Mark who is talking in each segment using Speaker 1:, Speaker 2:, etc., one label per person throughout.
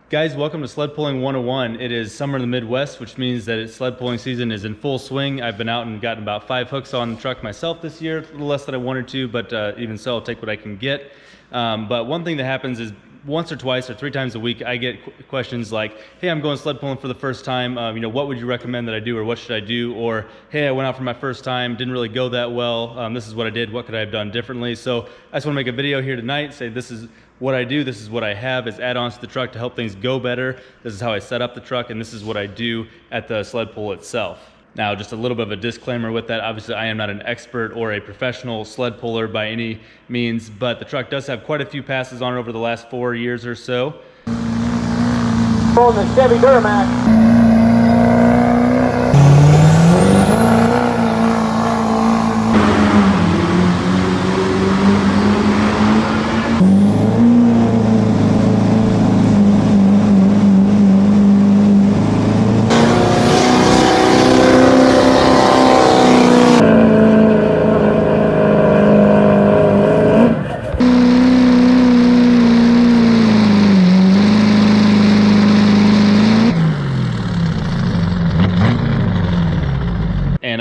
Speaker 1: Guys, welcome to Sled Pulling 101. It is summer in the Midwest, which means that sled pulling season is in full swing. I've been out and gotten about 5 hooks on the truck myself this year, a little less than I wanted to, but even so, I'll take what I can get. But one thing that happens is once or twice or 3 times a week, I get questions like, hey, I'm going sled pulling for the first time. What would you recommend that I do, or what should I do? Or, hey, I went out for my first time, didn't really go that well. This is what I did. What could I have done differently? So I just want to make a video here tonight, say this is what I do, this is what I have as add-ons to the truck to help things go better. This is how I set up the truck, and this is what I do at the sled pull itself. Now, just a little bit of a disclaimer with that. Obviously, I am not an expert or a professional sled puller by any means, but the truck does have quite a few passes on it over the last 4 years or so.
Speaker 2: Pulling the Chevy Duramax.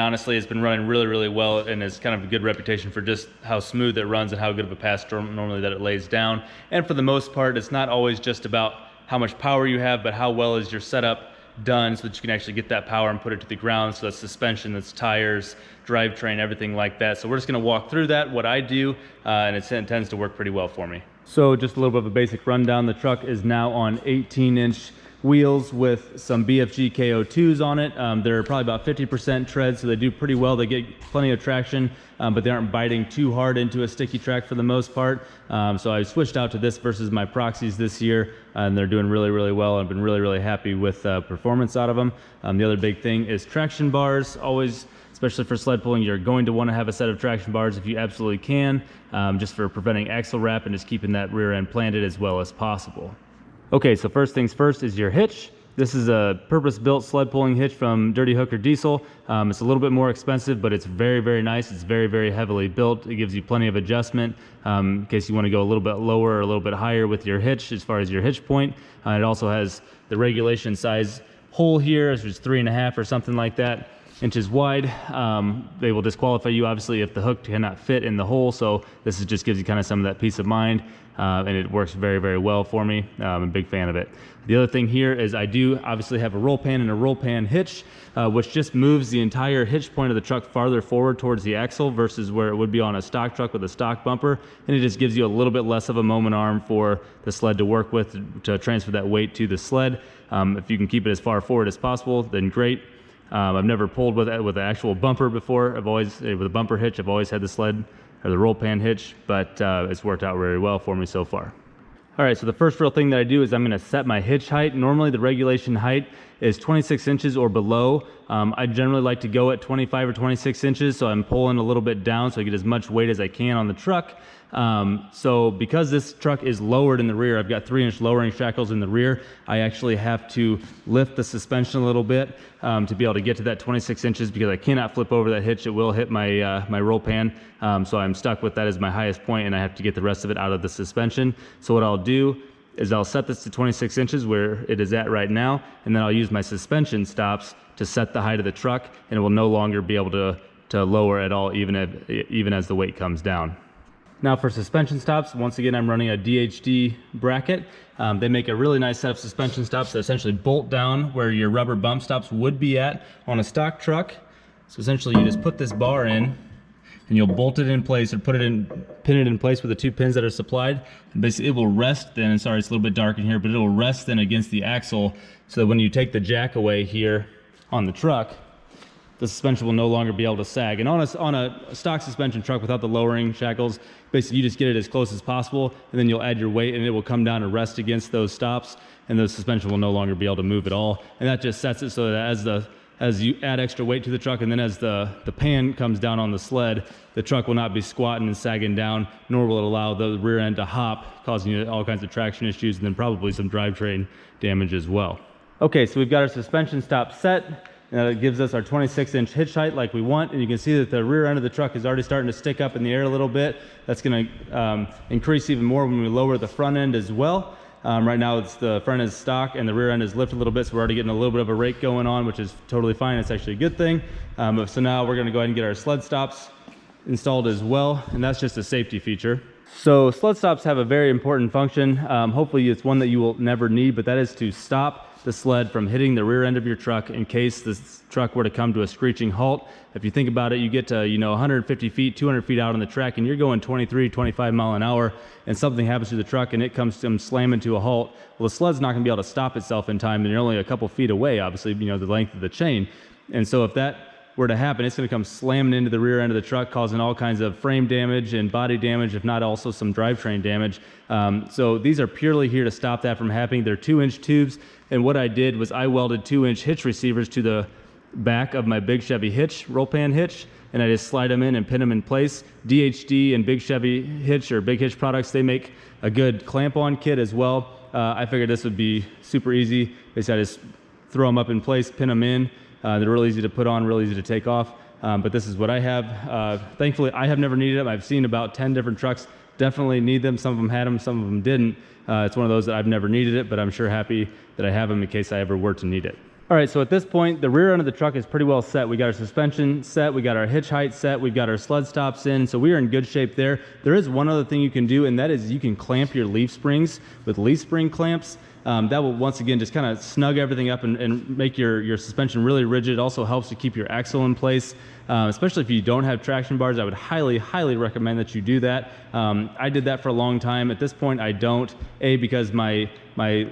Speaker 1: Honestly, it's been running really well, and has kind of a good reputation for just how smooth it runs and how good of a pass normally that it lays down. And for the most part, it's not always just about how much power you have, but how well is your setup done so that you can actually get that power and put it to the ground. So that's suspension, that's tires, drivetrain, everything like that. So we're just going to walk through that, what I do, and it tends to work pretty well for me. So just a little bit of a basic rundown. The truck is now on 18-inch wheels with some BFG KO2s on it. They're probably about 50% tread, so they do pretty well. They get plenty of traction, but they aren't biting too hard into a sticky track for the most part. So I switched out to this versus my proxies this year, and they're doing really well. I've been really happy with performance out of them. The other big thing is traction bars. Always, especially for sled pulling, you're going to want to have a set of traction bars if you absolutely can, just for preventing axle wrap and just keeping that rear end planted as well as possible. Okay, so first things first is your hitch. This is a purpose-built sled pulling hitch from Dirty Hooker Diesel. It's a little bit more expensive, but it's very nice. It's very heavily built. It gives you plenty of adjustment in case you want to go a little bit lower or a little bit higher with your hitch as far as your hitch point. It also has the regulation size hole here, which is 3.5 or something like that inches wide. They will disqualify you obviously if the hook cannot fit in the hole, so this just gives you kind of some of that peace of mind, and it works very well for me. I'm a big fan of it. The other thing here is I do obviously have a roll pan and a roll pan hitch, which just moves the entire hitch point of the truck farther forward towards the axle versus where it would be on a stock truck with a stock bumper, and it just gives you a little bit less of a moment arm for the sled to work with to transfer that weight to the sled. If you can keep it as far forward as possible, then great. I've never pulled with an actual bumper before. I've always, with a bumper hitch, I've always had the sled or the roll pan hitch, but it's worked out very well for me so far. All right, so the first real thing that I do is I'm going to set my hitch height. Normally the regulation height is 26 inches or below. I generally like to go at 25 or 26 inches, so I'm pulling a little bit down so I get as much weight as I can on the truck. So because this truck is lowered in the rear, I've got 3-inch lowering shackles in the rear, I actually have to lift the suspension a little bit to be able to get to that 26 inches because I cannot flip over that hitch. It will hit my my roll pan, so I'm stuck with that as my highest point, and I have to get the rest of it out of the suspension. So what I'll do is I'll set this to 26 inches where it is at right now, and then I'll use my suspension stops to set the height of the truck, and it will no longer be able to lower at all, even as the weight comes down. Now for suspension stops, once again I'm running a DHD bracket. They make a really nice set of suspension stops that essentially bolt down where your rubber bump stops would be at on a stock truck. So essentially you just put this bar in and you'll bolt it in place or pin it in place with the 2 pins that are supplied. And basically it will rest then, and sorry it's a little bit dark in here, but it will rest then against the axle so that when you take the jack away here on the truck, the suspension will no longer be able to sag. And on a stock suspension truck without the lowering shackles, basically you just get it as close as possible, and then you'll add your weight and it will come down and rest against those stops, and the suspension will no longer be able to move at all. And that just sets it so that as you add extra weight to the truck, and then as the pan comes down on the sled, the truck will not be squatting and sagging down, nor will it allow the rear end to hop, causing you all kinds of traction issues and then probably some drivetrain damage as well. Okay, so we've got our suspension stop set. It gives us our 26-inch hitch height like we want, and you can see that the rear end of the truck is already starting to stick up in the air a little bit. That's going to increase even more when we lower the front end as well. Right now it's the front end is stock and the rear end is lifted a little bit, so we're already getting a little bit of a rake going on, which is totally fine. It's actually a good thing. So now we're gonna go ahead and get our sled stops installed as well, and that's just a safety feature. So sled stops have a very important function. Hopefully it's one that you will never need, but that is to stop the sled from hitting the rear end of your truck in case this truck were to come to a screeching halt. If you think about it, you get to 150 feet, 200 feet out on the track, and you're going 23, 25 mile an hour, and something happens to the truck and it comes to slamming to a halt. Well, the sled's not going to be able to stop itself in time, and you're only a couple feet away, obviously, the length of the chain. And so if that were to happen, it's going to come slamming into the rear end of the truck, causing all kinds of frame damage and body damage, if not also some drivetrain damage. So these are purely here to stop that from happening. They're 2-inch tubes, and what I did was I welded 2-inch hitch receivers to the back of my big Chevy hitch, roll pan hitch, and I just slide them in and pin them in place. DHD and Big Chevy Hitch or Big Hitch products, they make a good clamp-on kit as well. I figured this would be super easy. Basically, I just throw them up in place, pin them in. They're really easy to put on, really easy to take off, but this is what I have. Thankfully, I have never needed them. I've seen about 10 different trucks definitely need them. Some of them had them, some of them didn't. It's one of those that I've never needed it, but I'm sure happy that I have them in case I ever were to need it. All right, so at this point, the rear end of the truck is pretty well set. We got our suspension set, we got our hitch height set, we've got our sled stops in, so we are in good shape there. There is one other thing you can do, and that is you can clamp your leaf springs with leaf spring clamps. That will once again just kind of snug everything up and make your suspension really rigid. It also helps to keep your axle in place, especially if you don't have traction bars. I would highly recommend that you do that. I did that for a long time. At this point I don't, because my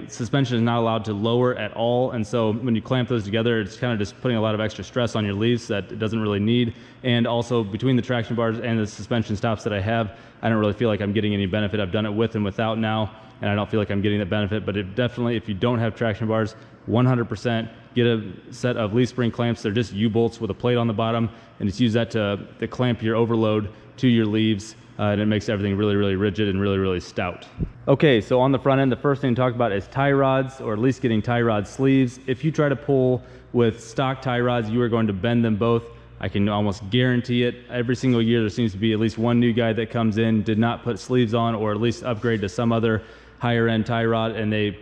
Speaker 1: suspension is not allowed to lower at all, and so when you clamp those together, it's kind of just putting a lot of extra stress on your leaves that it doesn't really need. And also between the traction bars and the suspension stops that I have, I don't really feel like I'm getting any benefit. I've done it with and without now, and I don't feel like I'm getting the benefit. But it definitely, if you don't have traction bars, 100% get a set of leaf spring clamps. They're just U-bolts with a plate on the bottom, and just use that to clamp your overload to your leaves, and it makes everything really rigid and really stout. Okay, so on the front end, the first thing to talk about is tie rods, or at least getting tie rod sleeves. If you try to pull with stock tie rods, you are going to bend them both. I can almost guarantee it. Every single year there seems to be at least one new guy that comes in, did not put sleeves on, or at least upgrade to some other higher end tie rod, and they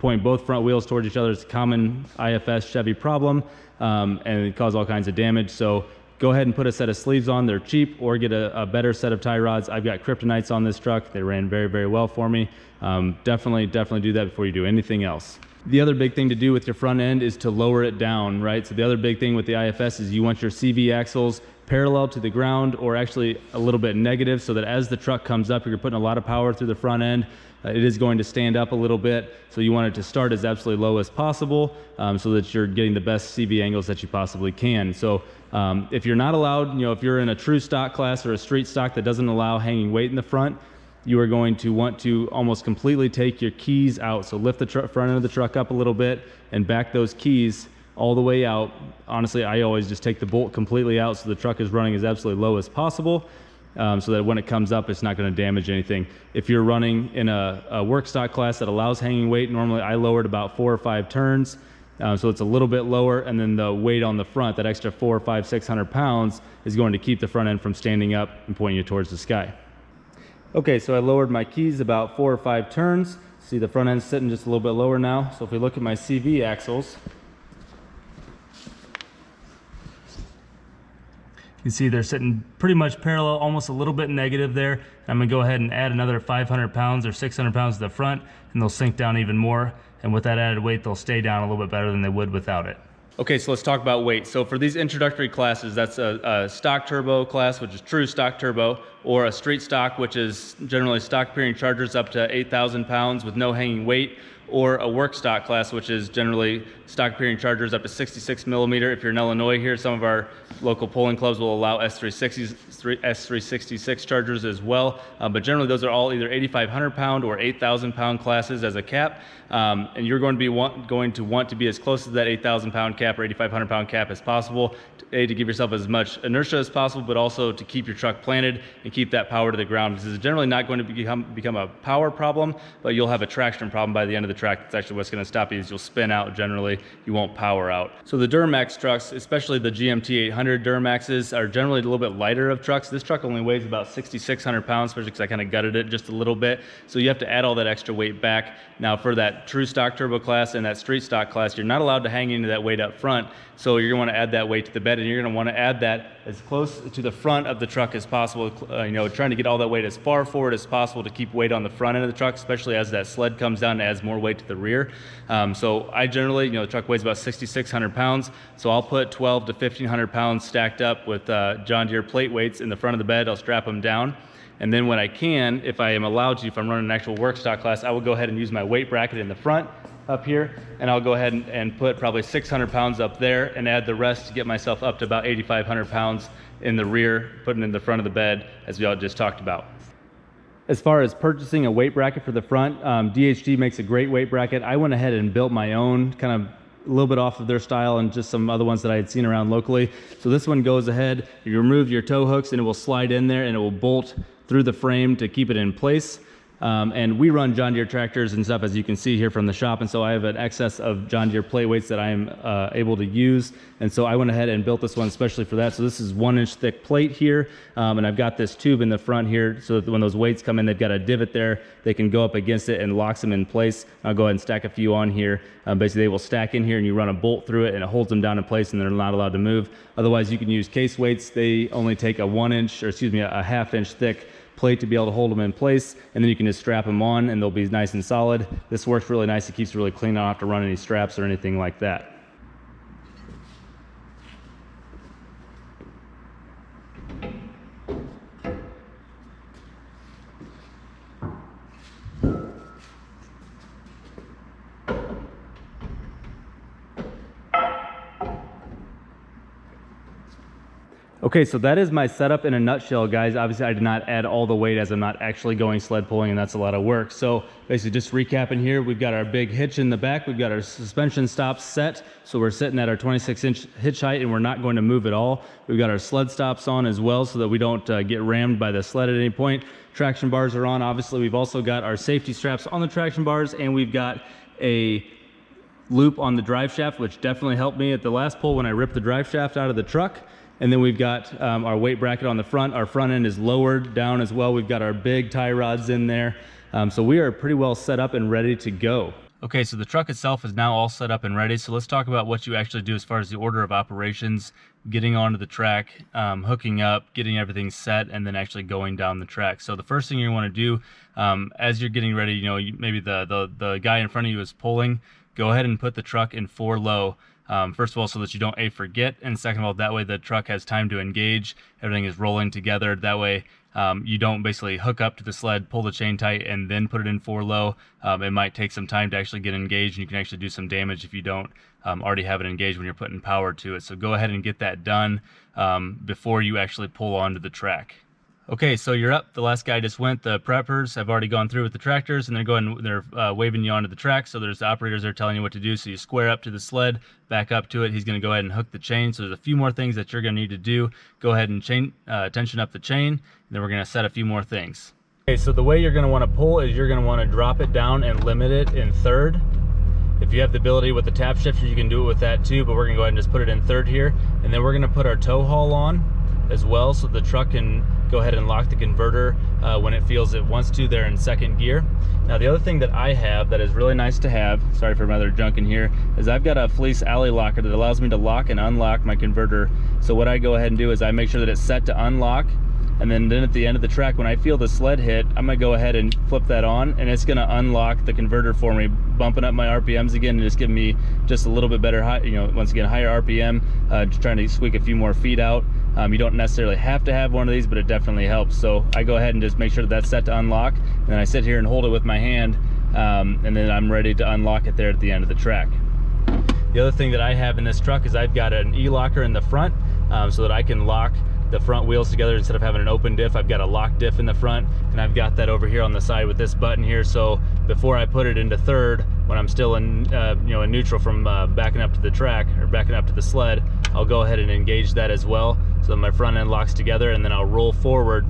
Speaker 1: point both front wheels towards each other. It's a common IFS Chevy problem, and it causes all kinds of damage. So go ahead and put a set of sleeves on. They're cheap, or get a better set of tie rods. I've got kryptonites on this truck. They ran very well for me. Definitely do that before you do anything else. The other big thing to do with your front end is to lower it down, right? So the other big thing with the IFS is you want your CV axles parallel to the ground, or actually a little bit negative, so that as the truck comes up, you're putting a lot of power through the front end. It is going to stand up a little bit, so you want it to start as absolutely low as possible, so that you're getting the best CV angles that you possibly can. So if you're not allowed, if you're in a true stock class or a street stock that doesn't allow hanging weight in the front, you are going to want to almost completely take your keys out. So lift the front end of the truck up a little bit and back those keys all the way out. Honestly, I always just take the bolt completely out so the truck is running as absolutely low as possible, so that when it comes up, it's not going to damage anything. If you're running in a work stock class that allows hanging weight, normally I lower it about 4 or 5 turns, so it's a little bit lower, and then the weight on the front, that extra 400, 500, 600 pounds, is going to keep the front end from standing up and pointing you towards the sky. Okay, so I lowered my keys about 4 or 5 turns. See, the front end's sitting just a little bit lower now. So if we look at my CV axles, you can see they're sitting pretty much parallel, almost a little bit negative there. I'm gonna go ahead and add another 500 pounds or 600 pounds to the front, and they'll sink down even more. And with that added weight, they'll stay down a little bit better than they would without it. Okay, so let's talk about weight. So for these introductory classes, that's a stock turbo class, which is true stock turbo, or a street stock, which is generally stock peering chargers up to 8,000 pounds with no hanging weight, or a work stock class, which is generally stock peering chargers up to 66 millimeter. If you're in Illinois here, some of our local polling clubs will allow S366 chargers as well. But generally those are all either 8,500 pound or 8,000 pound classes as a cap. And you're going to want to be as close to that 8,000 pound cap or 8,500 pound cap as possible, to give yourself as much inertia as possible, but also to keep your truck planted and keep that power to the ground, because it's generally not going to become a power problem, but you'll have a traction problem by the end of the track. That's actually what's going to stop you, is you'll spin out generally, you won't power out. So the Duramax trucks, especially the GMT 800 Duramaxes, are generally a little bit lighter of trucks. This truck only weighs about 6,600 pounds, especially because I kind of gutted it just a little bit. So you have to add all that extra weight back. Now for that true stock turbo class and that street stock class, you're not allowed to hang into that weight up front. So you're going to want to add that weight to the bed, and you're going to want to add that as close to the front of the truck as possible. You know, trying to get all that weight as far forward as possible to keep weight on the front end of the truck, especially as that sled comes down and adds more weight to the rear. So I generally, you know, the truck weighs about 6,600 pounds. So I'll put 12 to 1,500 pounds stacked up with John Deere plate weights in the front of the bed. I'll strap them down. And then when I can, if I am allowed to, if I'm running an actual work stock class, I will go ahead and use my weight bracket in the front up here, and I'll go ahead and put probably 600 pounds up there and add the rest to get myself up to about 8,500 pounds in the rear, putting in the front of the bed, as we all just talked about. As far as purchasing a weight bracket for the front, DHD makes a great weight bracket. I went ahead and built my own, kind of a little bit off of their style and just some other ones that I had seen around locally. So this one goes ahead, you remove your tow hooks and it will slide in there and it will bolt through the frame to keep it in place. And we run John Deere tractors and stuff, as you can see here from the shop, and so I have an excess of John Deere plate weights that I am able to use, and so I went ahead and built this one especially for that. So this is 1-inch thick plate here, and I've got this tube in the front here so that when those weights come in, they've got a divot there, they can go up against it and locks them in place. I'll go ahead and stack a few on here. Basically they will stack in here and you run a bolt through it and it holds them down in place and they're not allowed to move. Otherwise you can use case weights. They only take a 1-inch, or excuse me, a 1/2-inch thick plate to be able to hold them in place, and then you can just strap them on and they'll be nice and solid. This works really nice. It keeps it really clean. I don't have to run any straps or anything like that. Okay, so that is my setup in a nutshell, guys. Obviously, I did not add all the weight as I'm not actually going sled pulling, and that's a lot of work. So basically, just recapping here, we've got our big hitch in the back. We've got our suspension stops set. So we're sitting at our 26-inch hitch height, and we're not going to move at all. We've got our sled stops on as well so that we don't get rammed by the sled at any point. Traction bars are on. Obviously, we've also got our safety straps on the traction bars, and we've got a loop on the drive shaft, which definitely helped me at the last pull when I ripped the drive shaft out of the truck. And then we've got our weight bracket on the front. Our front end is lowered down as well. We've got our big tie rods in there. So we are pretty well set up and ready to go. Okay, so the truck itself is now all set up and ready. So let's talk about what you actually do as far as the order of operations, getting onto the track, hooking up, getting everything set, and then actually going down the track. So the first thing you want to do as you're getting ready, you know, maybe the guy in front of you is pulling, go ahead and put the truck in 4 low. First of all, so that you don't forget, and second of all, that way the truck has time to engage, everything is rolling together. That way you don't basically hook up to the sled, pull the chain tight, and then put it in 4 low. It might take some time to actually get engaged, and you can actually do some damage if you don't already have it engaged when you're putting power to it. So go ahead and get that done before you actually pull onto the track. Okay, so you're up. The last guy just went. The preppers have already gone through with the tractors, and they're waving you onto the track. So there's the operators there telling you what to do. So you square up to the sled, back up to it. He's going to go ahead and hook the chain. So there's a few more things that you're going to need to do. Go ahead and tension up the chain, and then we're going to set a few more things. Okay, so the way you're going to want to pull is you're going to want to drop it down and limit it in 3rd. If you have the ability with the tap shifter, you can do it with that too, but we're going to go ahead and just put it in 3rd here. And then we're going to put our tow haul on as well, so the truck can go ahead and lock the converter when it feels it wants to there in 2nd gear. Now the other thing that I have that is really nice to have, sorry for my other junk in here, is I've got a fleece alley locker that allows me to lock and unlock my converter. So what I go ahead and do is I make sure that it's set to unlock, and then at the end of the track, when I feel the sled hit, I'm gonna go ahead and flip that on, and it's gonna unlock the converter for me, bumping up my RPMs again and just giving me just a little bit better, once again, higher RPM, just trying to squeak a few more feet out. You don't necessarily have to have one of these, but it definitely helps. So I go ahead and just make sure that that's set to unlock, and then I sit here and hold it with my hand, and then I'm ready to unlock it there at the end of the track. The other thing that I have in this truck is I've got an E-locker in the front, so that I can lock the front wheels together instead of having an open diff. I've got a lock diff in the front, and I've got that over here on the side with this button here. So before I put it into 3rd, when I'm still in in neutral from backing up to the track or backing up to the sled, I'll go ahead and engage that as well, so that my front end locks together, and then I'll roll forward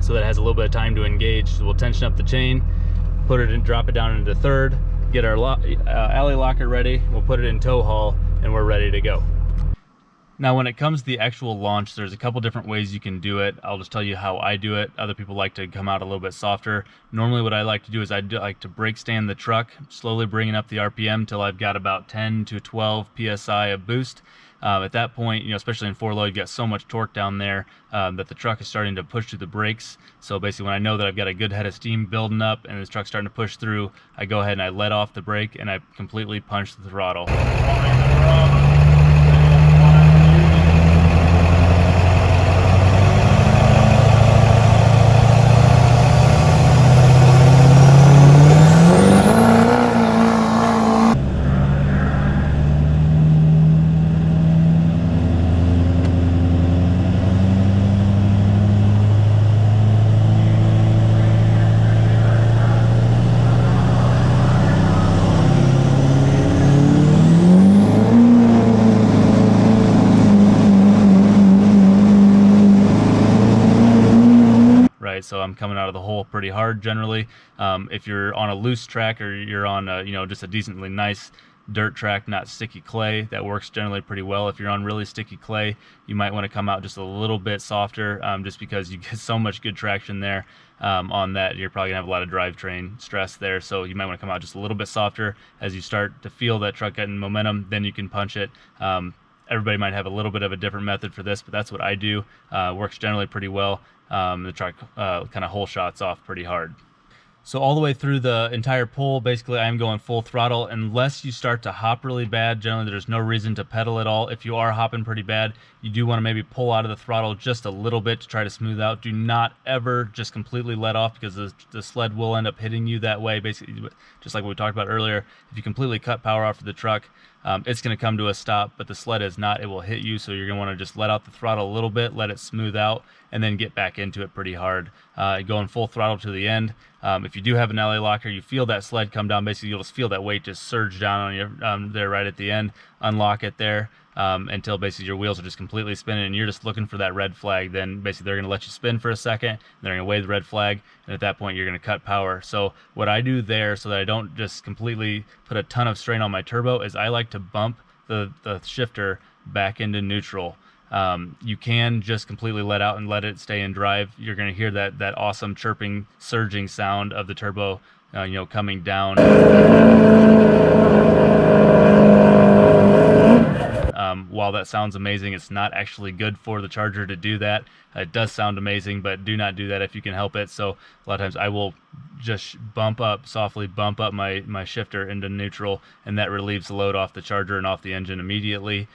Speaker 1: so that it has a little bit of time to engage. So we'll tension up the chain, put it in, drop it down into 3rd, get our alley locker ready. We'll put it in tow haul and we're ready to go. Now, when it comes to the actual launch, there's a couple different ways you can do it. I'll just tell you how I do it. Other people like to come out a little bit softer. Normally what I like to do is I like to brake stand the truck, slowly bringing up the RPM till I've got about 10 to 12 PSI of boost. At that point, you know, especially in 4-low, you got so much torque down there that the truck is starting to push through the brakes. So basically when I know that I've got a good head of steam building up and this truck's starting to push through, I go ahead and I let off the brake and I completely punch the throttle. So I'm coming out of the hole pretty hard generally. If you're on a loose track or you're on a, you know, just a decently nice dirt track, not sticky clay, that works generally pretty well. If you're on really sticky clay, you might want to come out just a little bit softer, just because you get so much good traction there on that. You're probably gonna have a lot of drivetrain stress there, so you might want to come out just a little bit softer. As you start to feel that truck getting momentum, then you can punch it. Everybody might have a little bit of a different method for this, but that's what I do. Works generally pretty well. The truck kind of hole shots off pretty hard. So all the way through the entire pull, basically I'm going full throttle. Unless you start to hop really bad, generally there's no reason to pedal at all. If you are hopping pretty bad, you do want to maybe pull out of the throttle just a little bit to try to smooth out. Do not ever just completely let off, because the sled will end up hitting you that way. Basically, just like what we talked about earlier, if you completely cut power off of the truck, it's going to come to a stop, but the sled is not. It will hit you, so you're going to want to just let out the throttle a little bit, let it smooth out, and then get back into it pretty hard. Going full throttle to the end. If you do have an alley locker, you feel that sled come down. Basically, you'll just feel that weight just surge down on you there right at the end. Unlock it there until basically your wheels are just completely spinning and you're just looking for that red flag. Then basically they're going to let you spin for a second, they're going to wave the red flag, and at that point you're going to cut power. So what I do there, so that I don't just completely put a ton of strain on my turbo, is I like to bump the shifter back into neutral. You can just completely let out and let it stay in drive. You're going to hear that awesome chirping, surging sound of the turbo, you know, coming down. While that sounds amazing, it's not actually good for the Charger to do that. It does sound amazing, but do not do that if you can help it. So a lot of times I will just softly bump up my shifter into neutral, and that relieves the load off the Charger and off the engine immediately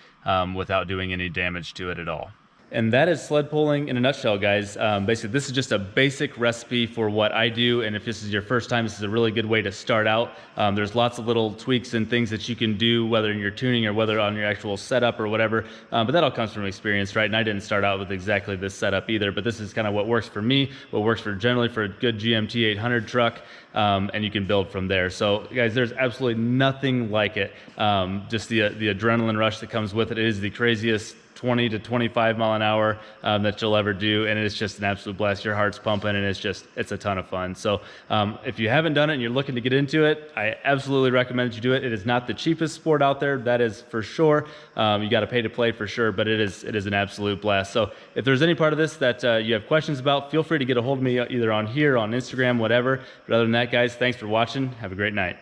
Speaker 1: without doing any damage to it at all. And that is sled pulling in a nutshell, guys. Basically, this is just a basic recipe for what I do, and if this is your first time, this is a really good way to start out. There's lots of little tweaks and things that you can do, whether in your tuning or whether on your actual setup or whatever, but that all comes from experience, right? And I didn't start out with exactly this setup either, but this is kind of what works for me, what works generally for a good GMT 800 truck, and you can build from there. So, guys, there's absolutely nothing like it. Just the adrenaline rush that comes with it. It is the craziest 20 to 25 mile an hour that you'll ever do, and it's just an absolute blast. Your heart's pumping, and it's a ton of fun. So if you haven't done it and you're looking to get into it, I absolutely recommend that you do it. It is not the cheapest sport out there, that is for sure. You got to pay to play for sure, but it is an absolute blast. So if there's any part of this that you have questions about, feel free to get a hold of me either on here, on Instagram, whatever. But other than that, guys, thanks for watching. Have a great night.